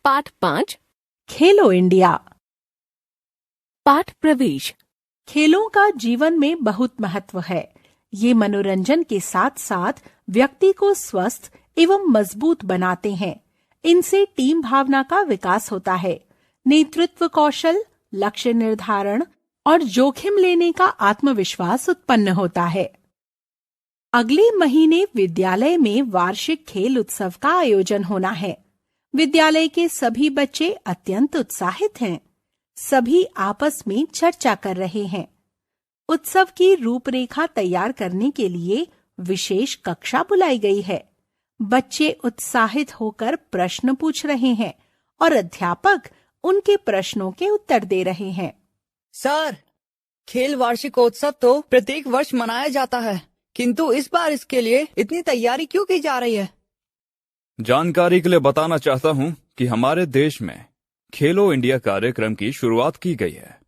पाठ 5 खेलो इंडिया। पाठ प्रवेश। खेलों का जीवन में बहुत महत्व है। ये मनोरंजन के साथ साथ व्यक्ति को स्वस्थ एवं मजबूत बनाते हैं। इनसे टीम भावना का विकास होता है, नेतृत्व कौशल, लक्ष्य निर्धारण और जोखिम लेने का आत्मविश्वास उत्पन्न होता है। अगले महीने विद्यालय में वार्षिक खेल उत्सव का आयोजन होना है। विद्यालय के सभी बच्चे अत्यंत उत्साहित हैं। सभी आपस में चर्चा कर रहे हैं। उत्सव की रूपरेखा तैयार करने के लिए विशेष कक्षा बुलाई गई है। बच्चे उत्साहित होकर प्रश्न पूछ रहे हैं और अध्यापक उनके प्रश्नों के उत्तर दे रहे हैं। सर, खेल वार्षिकोत्सव तो प्रत्येक वर्ष मनाया जाता है, किंतु इस बार इसके लिए इतनी तैयारी क्यों की जा रही है? जानकारी के लिए बताना चाहता हूं कि हमारे देश में खेलो इंडिया कार्यक्रम की शुरुआत की गई है।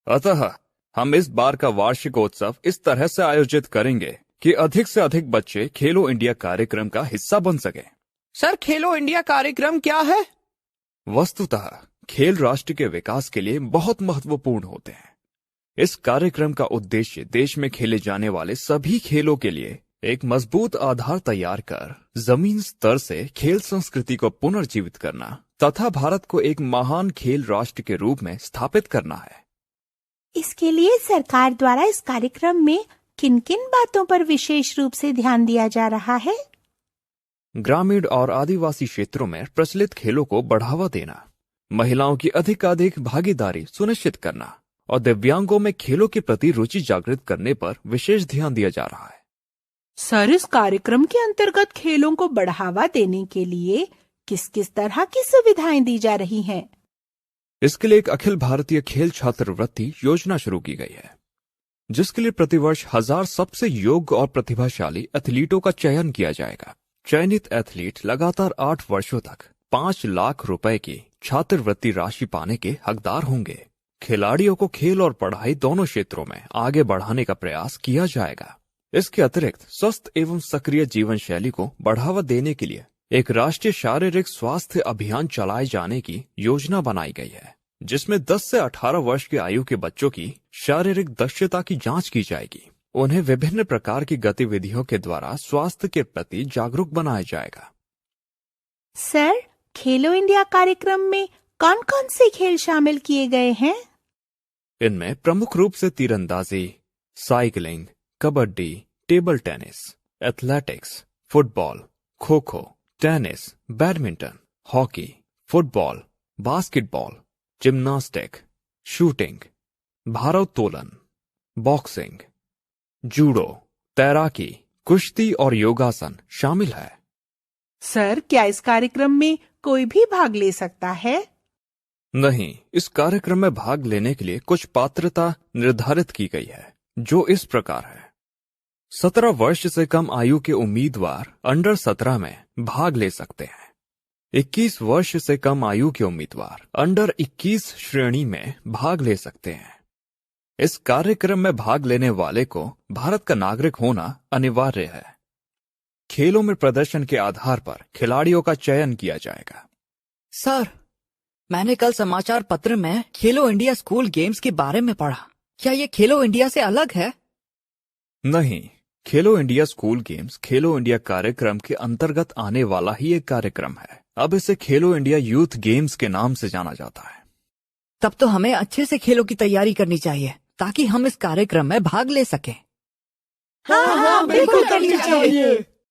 अतः हम इस बार का वार्षिकोत्सव इस तरह से आयोजित करेंगे कि अधिक से अधिक बच्चे खेलो इंडिया कार्यक्रम का हिस्सा बन सके। सर, खेलो इंडिया कार्यक्रम क्या है? वस्तुतः खेल राष्ट्र के विकास के लिए बहुत महत्वपूर्ण होते हैं। इस कार्यक्रम का उद्देश्य देश में खेले जाने वाले सभी खेलों के लिए एक मजबूत आधार तैयार कर जमीन स्तर से खेल संस्कृति को पुनर्जीवित करना तथा भारत को एक महान खेल राष्ट्र के रूप में स्थापित करना है। इसके लिए सरकार द्वारा इस कार्यक्रम में किन किन बातों पर विशेष रूप से ध्यान दिया जा रहा है? ग्रामीण और आदिवासी क्षेत्रों में प्रचलित खेलों को बढ़ावा देना, महिलाओं की अधिकाधिक भागीदारी सुनिश्चित करना और दिव्यांगों में खेलों के प्रति रुचि जागृत करने पर विशेष ध्यान दिया जा रहा है। सर, इस कार्यक्रम के अंतर्गत खेलों को बढ़ावा देने के लिए किस किस तरह की सुविधाएं दी जा रही हैं? इसके लिए एक अखिल भारतीय खेल छात्रवृत्ति योजना शुरू की गई है, जिसके लिए प्रतिवर्ष 1000 सबसे योग्य और प्रतिभाशाली एथलीटों का चयन किया जाएगा। चयनित एथलीट लगातार 8 वर्षों तक 5 लाख रुपए की छात्रवृत्ति राशि पाने के हकदार होंगे। खिलाड़ियों को खेल और पढ़ाई दोनों क्षेत्रों में आगे बढ़ाने का प्रयास किया जाएगा। इसके अतिरिक्त स्वस्थ एवं सक्रिय जीवन शैली को बढ़ावा देने के लिए एक राष्ट्रीय शारीरिक स्वास्थ्य अभियान चलाए जाने की योजना बनाई गई है, जिसमें 10 से 18 वर्ष की आयु के बच्चों की शारीरिक दक्षता की जांच की जाएगी। उन्हें विभिन्न प्रकार की गतिविधियों के द्वारा स्वास्थ्य के प्रति जागरूक बनाया जाएगा। सर, खेलो इंडिया कार्यक्रम में कौन कौन से खेल शामिल किए गए हैं? इनमें प्रमुख रूप से तीरंदाजी, cycling, kabaddi, table tennis, athletics, football, kho kho, tennis, badminton, hockey, football, basketball, gymnastic, shooting, भारोत्तोलन, बॉक्सिंग, जूडो, तैराकी, कुश्ती और योगासन शामिल है। सर, क्या इस कार्यक्रम में कोई भी भाग ले सकता है? नहीं, इस कार्यक्रम में भाग लेने के लिए कुछ पात्रता निर्धारित की गई है, जो इस प्रकार है। 17 वर्ष से कम आयु के उम्मीदवार अंडर 17 में भाग ले सकते हैं। 21 वर्ष से कम आयु के उम्मीदवार अंडर 21 श्रेणी में भाग ले सकते हैं। इस कार्यक्रम में भाग लेने वाले को भारत का नागरिक होना अनिवार्य है। खेलों में प्रदर्शन के आधार पर खिलाड़ियों का चयन किया जाएगा। सर, मैंने कल समाचार पत्र में खेलो इंडिया स्कूल गेम्स के बारे में पढ़ा। क्या ये खेलो इंडिया से अलग है? नहीं, खेलो इंडिया स्कूल गेम्स खेलो इंडिया कार्यक्रम के अंतर्गत आने वाला ही एक कार्यक्रम है। अब इसे खेलो इंडिया यूथ गेम्स के नाम से जाना जाता है। तब तो हमें अच्छे से खेलों की तैयारी करनी चाहिए ताकि हम इस कार्यक्रम में भाग ले सकें। हाँ, बिल्कुल करनी चाहिए।